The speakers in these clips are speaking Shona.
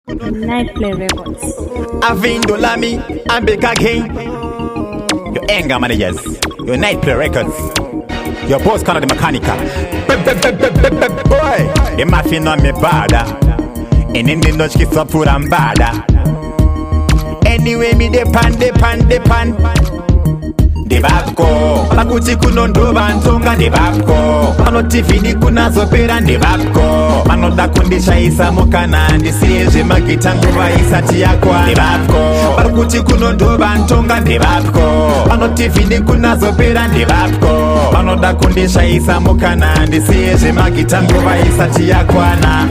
Nightplay Records. Avindo Lami, I'm back again. Your anger managers, your Nightplay Records, your boss kind of the mechanica. Boy, the mafia on me bada, and in the notch kiss up for am bada. Anyway, me de pan. De babko, pakuti kunondo bantonga de babko. Pano tifini kuna zopera de babko. Pano da kundisha isa mokana ndisiye magitango wa isa tiyakwa de babko. Pakuti kunondo bantonga de babko. Pano tifini kuna zopera de babko. Pano da kundisha isa mokana ndisiye magitango wa isa tiyakwa na.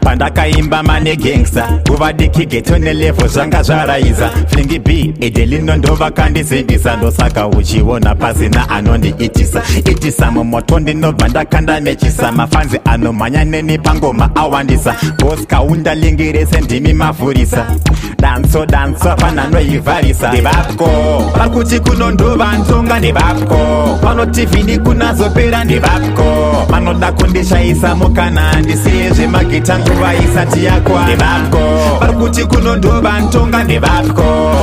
Pandaka imba mane gangsta kuvadiki getone levo zvanga zvaraiza Flingi B edelino ndova kandisindisa ndosaka uchiona pasina anondiitisa itisa mumoto ndinobva ndakandamechisa mafanzi anomhanya neni pangoma awandisa boss kaunda lingirese ndimi mavhurisa danso pananoivharisa ndevapko pakuti kunondova ntonga ndevapko pano tivhini kunazopera ndevapko panoda kundishaisa mukana ndisiye zvemagita nguva isati yakwa ndevapko parikuti kunondova ntonga ndevapko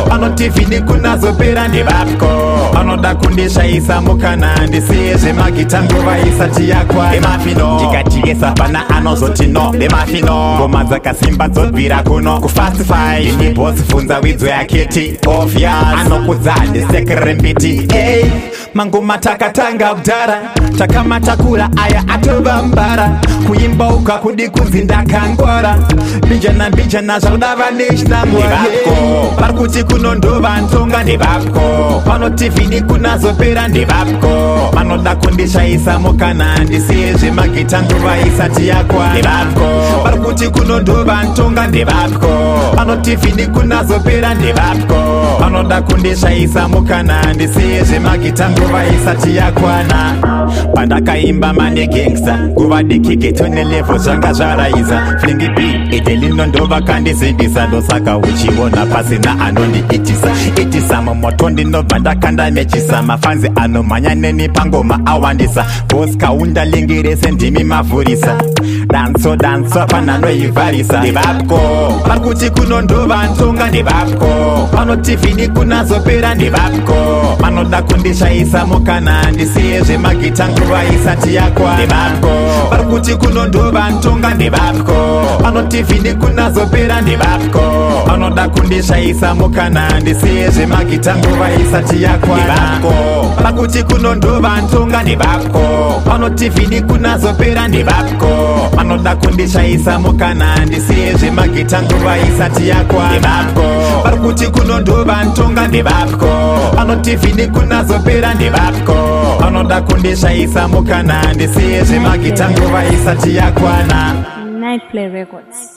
pano tivhini kunazopera ndevapko panoda kundishaisa mukana ndisiye zvemagita nguva isati yakwa ndemafino ndikatiesa pana anozoti no ndemafino ngoma dzakasimba dzobvira kuno kufastify ini bosi funza widzo yaketi ofyas anokudza ndisekere mbiti hey. Mangoma takatanga kudhara takamatakura aya atova mbara kuimba uka kudi kuzinda kangwara mbijana zvakudava neshinamwavapko parikuti kunondova ntonga ndevapko pano tivhini kunazopera ndevapko panoda kundishaisa mukana ndisiye zvemagita nguva isati yakwa ndevapko parikuti kunondova ntonga ndevapko pano tivhini kunazopera ndevapko panoda kundishaisa mukana ndisiye zvemagita nguva isati yakwana pandakaimba mane gangsta nguva dikiketone levo zvanga zvaraiza Flingi B edelino ndova kandizindisa ndosaka uchiona pasina anondiitisa mumoto ndinobva ndakandamechisa mafanzi anomhanya neni pangoma awandisa boss kaunda lingirese ndimi mavhurisa danso pananoivharisa ndevapko parikuti kunondova ntonga ndevapko pano tivhini kunazopera ndevapko panoda kundishaisa mukana ndisiye zvemagita nguva isati yakwa ndevapko parikuti kunondova ntonga ndevapko pano tivhini kunazopera ndevapko panoda kundishaisa mukana ndisiye zvemagita nguva isati yakwa ndevapko parikuti kunondova ntonga ndevapko pano tivhini kunazopera ndevapko panoda kundishaisa mukana ndisiye zvemagita nguva isati yakwa ndevapko parikuti kunondova ntonga ndevapko pano tivhini kunazopera ndevapko panoda kundishaisa mukana ndisiye zvemagita nguva isati yakwana Nightplay Records.